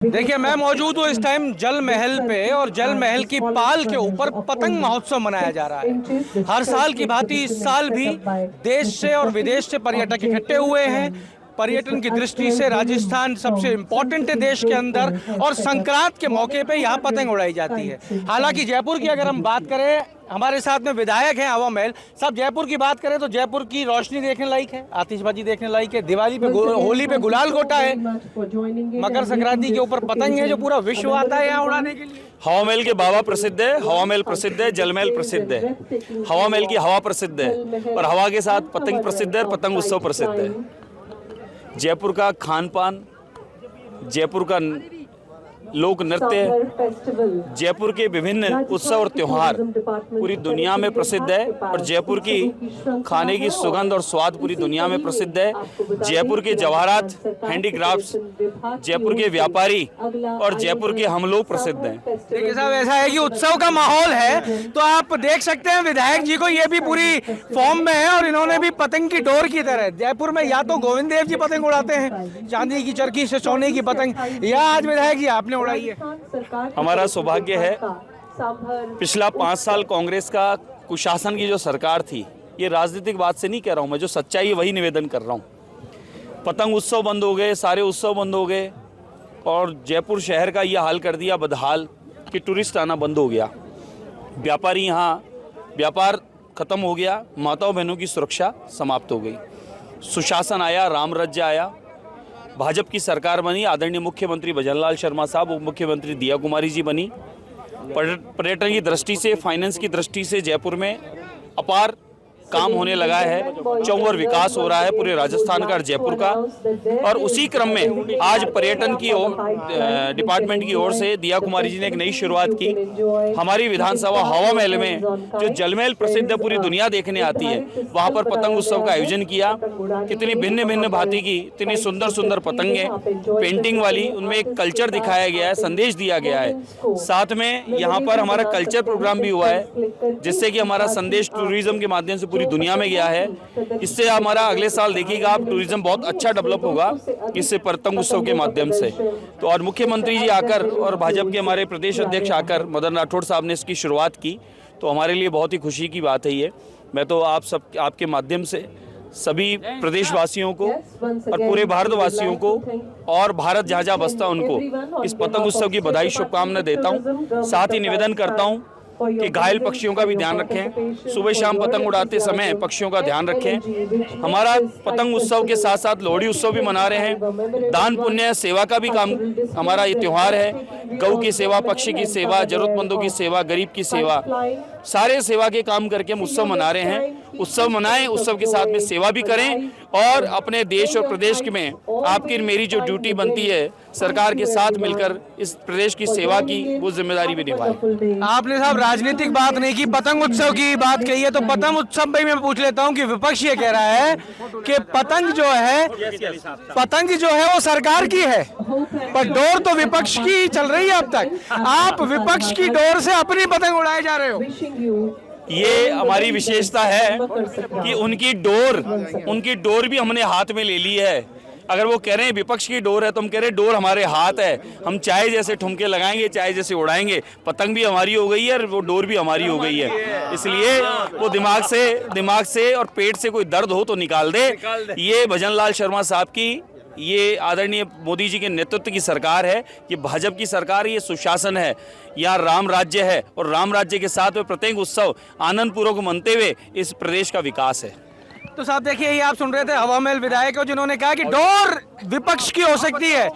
देखिए, मैं मौजूद हूँ इस टाइम जल महल पे और जल महल की पाल के ऊपर पतंग महोत्सव मनाया जा रहा है। हर साल की भांति इस साल भी देश से और विदेश से पर्यटक इकट्ठे हुए हैं। पर्यटन की दृष्टि से राजस्थान सबसे इम्पोर्टेंट है देश के अंदर और संक्रांत के मौके पे यहाँ पतंग उड़ाई जाती है। हालांकि जयपुर की अगर हम बात करें, हमारे साथ में विधायक हैं हवा महल साहब। जयपुर की बात करें तो जयपुर की रोशनी देखने लायक है, आतिशबाजी देखने लायक है, दिवाली पे होली पे गुलाल गोटा है, मकर संक्रांति के ऊपर पतंग है जो पूरा विश्व आता है यहाँ उड़ाने के लिए। हवा महल के बाबा प्रसिद्ध है, हवा महल प्रसिद्ध है, जल महल प्रसिद्ध है। हवा महल की हवा प्रसिद्ध है और हवा के साथ पतंग प्रसिद्ध है और पतंग उत्सव प्रसिद्ध है। जयपुर का खान पान, जयपुर का लोक नृत्य, जयपुर के विभिन्न उत्सव और त्योहार पूरी दुनिया में प्रसिद्ध है और जयपुर की खाने की सुगंध और स्वाद पूरी दुनिया में प्रसिद्ध है। जयपुर के जवाहरात, हैंडीक्राफ्ट्स, जयपुर के व्यापारी और जयपुर के हम लोग प्रसिद्ध हैं। देखिए साहब, ऐसा है कि उत्सव का माहौल है तो आप देख सकते हैं विधायक जी को, ये भी पूरी फॉर्म में है और इन्होंने भी पतंग की डोर की तरह जयपुर में या तो गोविंद देव जी पतंग उड़ाते हैं चांदी की चरखी से सोने की पतंग, या आज विधायक जी आपने उड़ाई है। हमारा सौभाग्य है, पिछला 5 साल कांग्रेस का कुशासन की जो सरकार थी, ये राजनीतिक बात से नहीं कह रहा हूँ मैं, जो सच्चाई है वही निवेदन कर रहा हूँ। पतंग उत्सव बंद हो गए, सारे उत्सव बंद हो गए और जयपुर शहर का ये हाल कर दिया बदहाल कि टूरिस्ट आना बंद हो गया। व्यापारी यहाँ व्यापार खत्म हो गया, माताओं बहनों की सुरक्षा समाप्त हो गई। सुशासन आया, राम राज्य आया, भाजपा की सरकार बनी, आदरणीय मुख्यमंत्री भजनलाल शर्मा साहब, उप मुख्यमंत्री दिया कुमारी जी बनी। पर्यटन की दृष्टि से, फाइनेंस की दृष्टि से जयपुर में अपार काम होने लगा है, चौवर विकास हो रहा है पूरे राजस्थान का और जयपुर का। और उसी क्रम में आज पर्यटन की ओर डिपार्टमेंट की ओर से दिया कुमारी जी ने एक नई शुरुआत की। हमारी विधानसभा हवा महल में जो जल महल प्रसिद्ध है, पूरी दुनिया देखने आती है, वहाँ पर पतंग उत्सव का आयोजन किया। कितनी भिन्न भिन्न भांति की, इतनी सुंदर सुंदर पतंगें, पेंटिंग वाली, उनमें एक कल्चर दिखाया गया है, संदेश दिया गया है। साथ में यहाँ पर हमारा कल्चर प्रोग्राम भी हुआ है जिससे कि हमारा संदेश टूरिज्म के माध्यम से पूरी दुनिया में गया है। इससे हमारा अगले साल देखिएगा आप, टूरिज्म बहुत अच्छा डेवलप होगा इससे पतंग उत्सव के माध्यम से। तो और मुख्यमंत्री जी आकर और भाजपा के हमारे प्रदेश अध्यक्ष आकर मदन राठौड़ साहब ने इसकी शुरुआत की, तो हमारे लिए बहुत ही खुशी की बात है ये। मैं तो आप सब आपके माध्यम से सभी प्रदेशवासियों को और पूरे भारतवासियों को और भारत जहाँ जहाँ बसता उनको इस पतंग उत्सव की बधाई शुभकामनाएं देता हूँ। साथ ही निवेदन करता हूँ कि घायल पक्षियों का भी ध्यान रखें, सुबह शाम पतंग उड़ाते समय पक्षियों का ध्यान रखें। हमारा पतंग उत्सव के साथ साथ लोहड़ी उत्सव भी मना रहे हैं। दान पुण्य सेवा का भी काम हमारा ये त्यौहार है। गौ की सेवा, पक्षी की सेवा, जरूरतमंदों की सेवा, गरीब की सेवा, सारे सेवा के काम करके हम उत्सव मना रहे हैं। उत्सव मनाएं, उत्सव के साथ में सेवा भी करें और अपने देश और प्रदेश में आपकी मेरी जो ड्यूटी बनती है सरकार के साथ मिलकर इस प्रदेश की सेवा की वो जिम्मेदारी भी निभाएं। आपने साहब राजनीतिक बात नहीं की, पतंग उत्सव की बात कही है, तो पतंग उत्सव में मैं पूछ लेता हूं कि विपक्ष ये कह रहा है कि पतंग जो है वो सरकार की है, पर डोर तो विपक्ष की चल रही है अब तक। आप विपक्ष की डोर से अपनी पतंग उड़ाए जा रहे हो। ये हमारी विशेषता है कि उनकी डोर भी हमने हाथ में ले ली है। अगर वो कह रहे हैं विपक्ष की डोर है तो हम कह रहे हैं डोर हमारे हाथ है, हम चाहे जैसे ठुमके लगाएंगे, चाहे जैसे उड़ाएंगे, पतंग भी हमारी हो गई है और वो डोर भी हमारी हो गई है। इसलिए वो दिमाग से और पेट से कोई दर्द हो तो निकाल दे। ये भजनलाल शर्मा साहब की, ये आदरणीय मोदी जी के नेतृत्व की सरकार है, ये भाजपा की सरकार, ये सुशासन है, यहाँ राम राज्य है और राम राज्य के साथ में प्रत्येक उत्सव आनंद पूर्वक मनते हुए इस प्रदेश का विकास है। तो साहब देखिए, ये आप सुन रहे थे हवा महल विधायक को जिन्होंने कहा कि डोर विपक्ष की हो सकती है,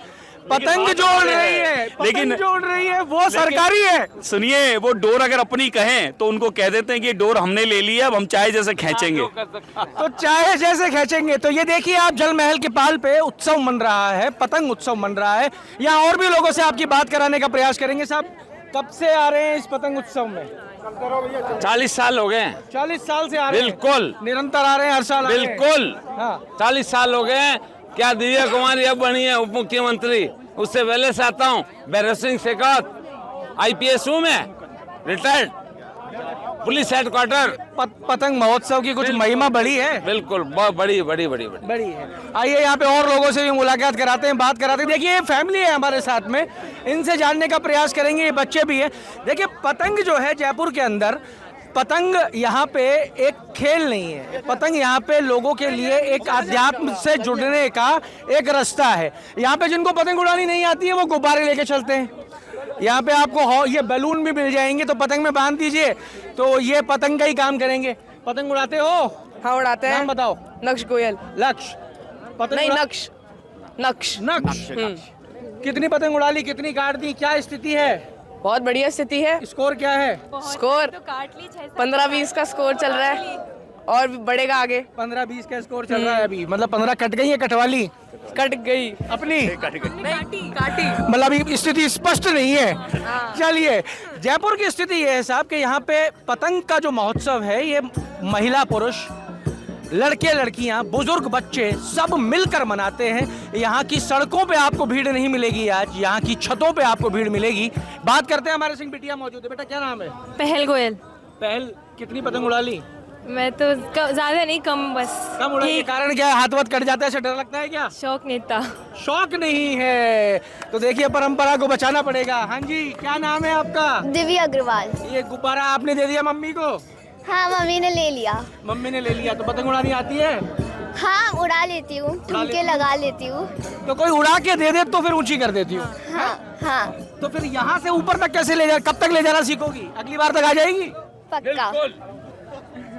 पतंग जोड़ रही है, लेकिन जोड़ रही है वो सरकारी है। सुनिए, वो डोर अगर अपनी कहें तो उनको कह देते हैं कि डोर हमने ले ली है, अब हम चाहे जैसे खींचेंगे। तो चाहे जैसे खींचेंगे। तो ये देखिए आप, जल महल के पाल पे उत्सव मन रहा है, पतंग उत्सव मन रहा है। यहाँ और भी लोगों से आपकी बात कराने का प्रयास करेंगे। साहब कब से आ रहे हैं इस पतंग उत्सव में? 40 साल हो गए। 40 साल से आ रहे हैं? बिल्कुल, निरंतर आ रहे हैं, हर साल बिल्कुल। हाँ, 40 साल हो गए। क्या दिव्या कुमारी अब बनी है उप मुख्यमंत्री, उससे पहले से आता हूँ। भैरव सिंह शेखावत IPS हूँ मैं, रिटायर्ड। Police headquarter. पतंग महोत्सव की कुछ महिमा बड़ी है? बिल्कुल, बहुत बड़ी बड़ी बड़ी बड़ी बड़ी है। आइए यहाँ पे और लोगों से भी मुलाकात कराते हैं, बात कराते हैं। देखिए ये फैमिली है हमारे साथ में, इनसे जानने का प्रयास करेंगे। ये बच्चे भी हैं। देखिए पतंग जो है जयपुर के अंदर, पतंग यहाँ पे एक खेल नहीं है, पतंग यहाँ पे लोगों के लिए एक आध्यात्म से जुड़ने का एक रास्ता है। यहाँ पे जिनको पतंग उड़ानी नहीं आती है वो गुब्बारे लेके चलते हैं। यहाँ पे आपको ये बैलून भी मिल जाएंगे, तो पतंग में बांध दीजिए तो ये पतंग का ही काम करेंगे। पतंग उड़ाते हो? हाँ उड़ाते हैं। नाम बताओ। नक्श गोयल। लक्ष्य पतंग नहीं, उड़ा- नक्श नक्श नक्श। कितनी पतंग उड़ा ली, कितनी काट दी, क्या स्थिति है? बहुत बढ़िया स्थिति है। स्कोर क्या है? स्कोर 15-20 का स्कोर चल रहा है और भी बढ़ेगा आगे। 15-20 का स्कोर चल रहा है अभी। मतलब 15 कट गई है, कटवाली कट गई अपनी, काटी। मतलब अभी स्थिति स्पष्ट नहीं है। चलिए जयपुर की स्थिति ये है साहब कि यहाँ पे पतंग का जो महोत्सव है ये महिला पुरुष, लड़के लड़कियां, बुजुर्ग, बच्चे सब मिलकर मनाते हैं। यहाँ की सड़कों पे आपको भीड़ नहीं मिलेगी, आज यहाँ की छतों पे आपको भीड़ मिलेगी। बात करते हैं, हमारे सिंह बिटिया मौजूद है। बेटा क्या नाम है? पहल गोयल। पहल, कितनी पतंग उड़ा ली? मैं तो ज्यादा नहीं, कम बस। कम उड़ाने के कारण क्या है? हाथ वाथ कट जाता है, ऐसे डर लगता है क्या? शौक नहीं था। शौक नहीं है तो देखिए परंपरा को बचाना पड़ेगा। हाँ जी, क्या नाम है आपका? दिव्या अग्रवाल। ये गुब्बारा आपने दे दिया मम्मी को? हाँ मम्मी ने ले लिया। मम्मी ने ले लिया। तो पतंग उड़ानी आती है? हाँ उड़ा लेती हूँ, ठुमके लगा लेती हूँ। तो कोई उड़ा के दे दे तो फिर ऊंची कर देती हूँ। हाँ हाँ तो फिर यहाँ से ऊपर तक कैसे ले जा, कब तक ले जाना सीखोगी? अगली बार तक आ जाएगी? पक्का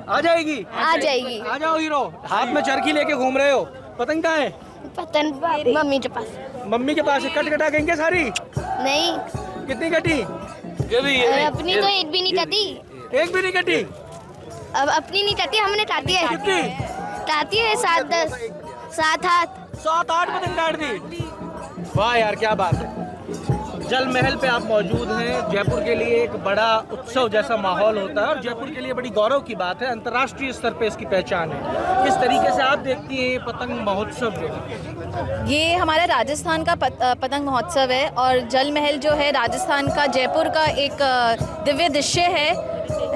आ जाएगी? आ जाएगी। आ जाओ हीरो। हाथ में चरखी लेके घूम रहे हो, पतंग कहाँ है? पतंग मम्मी के पास। मम्मी के पास है। कट कटा गई क्या सारी? नहीं, कितनी कटी? अपनी तो एक भी नहीं कटी। एक भी नहीं कटी? अब अपनी नहीं कटी, हमने काटी है। कितनी? काटी है 7-10, 7-8। 7-8 पतंग काट दी। वाह यार क्या बात है। जल महल पे आप मौजूद हैं। जयपुर के लिए एक बड़ा उत्सव जैसा माहौल होता है और जयपुर के लिए बड़ी गौरव की बात है, अंतर्राष्ट्रीय स्तर पे इसकी पहचान है। किस तरीके से आप देखती हैं ये पतंग महोत्सव जो है? ये हमारा राजस्थान का पतंग महोत्सव है और जल महल जो है राजस्थान का, जयपुर का एक दिव्य दृश्य है,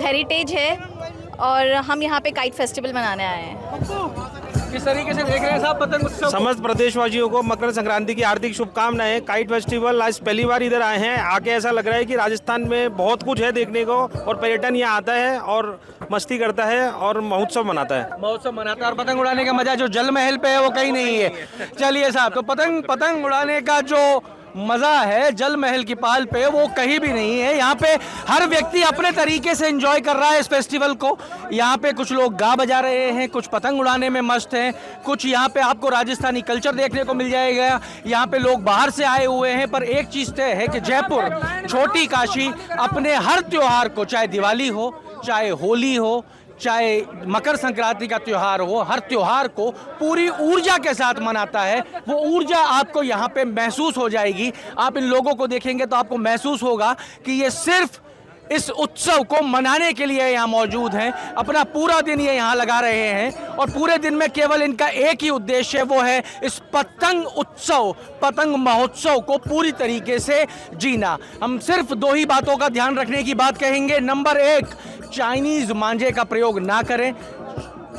हेरिटेज है और हम यहाँ पे काइट फेस्टिवल मनाने आए हैं। किस तरीके से देख रहे हैं साहब पतंग उत्सव? समस्त प्रदेशवासियों को मकर संक्रांति की हार्दिक शुभकामनाएं। काइट फेस्टिवल आज पहली बार इधर आए हैं, आके ऐसा लग रहा है कि राजस्थान में बहुत कुछ है देखने को और पर्यटन यहाँ आता है और मस्ती करता है और महोत्सव मनाता है। महोत्सव मनाता है और पतंग उड़ाने का मजा जो जल महल पे है वो कहीं नहीं है। चलिए साहब, तो पतंग उड़ाने का जो मजा है जल महल की पाल पे वो कहीं भी नहीं है। यहाँ पे हर व्यक्ति अपने तरीके से एंजॉय कर रहा है इस फेस्टिवल को। यहाँ पे कुछ लोग गा बजा रहे हैं, कुछ पतंग उड़ाने में मस्त हैं, कुछ यहाँ पे आपको राजस्थानी कल्चर देखने को मिल जाएगा। यहाँ पे लोग बाहर से आए हुए हैं, पर एक चीज तय है कि जयपुर छोटी काशी अपने हर त्योहार को, चाहे दिवाली हो, चाहे होली हो, चाहे मकर संक्रांति का त्योहार हो, हर त्योहार को पूरी ऊर्जा के साथ मनाता है। वो ऊर्जा आपको यहाँ पे महसूस हो जाएगी। आप इन लोगों को देखेंगे तो आपको महसूस होगा कि ये सिर्फ इस उत्सव को मनाने के लिए यहाँ मौजूद हैं। अपना पूरा दिन ये यहाँ लगा रहे हैं और पूरे दिन में केवल इनका एक ही उद्देश्य है, वो है इस पतंग उत्सव, पतंग महोत्सव को पूरी तरीके से जीना। हम सिर्फ 2 ही बातों का ध्यान रखने की बात कहेंगे। नंबर 1, चाइनीज मांझे का प्रयोग ना करें।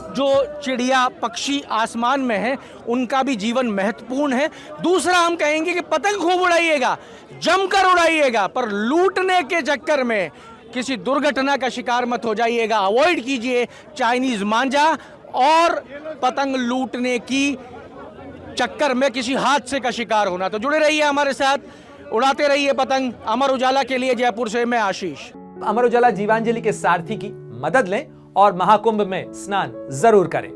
जो चिड़िया पक्षी आसमान में है उनका भी जीवन महत्वपूर्ण है। दूसरा हम कहेंगे कि पतंग खूब उड़ाइएगा, जमकर उड़ाइएगा, पर लूटने के चक्कर में किसी दुर्घटना का शिकार मत हो जाइएगा। अवॉइड कीजिए चाइनीज मांझा और पतंग लूटने की चक्कर में किसी हादसे का शिकार होना। तो जुड़े रहिए हमारे साथ, उड़ाते रहिए पतंग। अमर उजाला के लिए जयपुर से मैं आशीष। अमर उजाला जीवांजलि के सारथी की मदद लें और महाकुंभ में स्नान जरूर करें।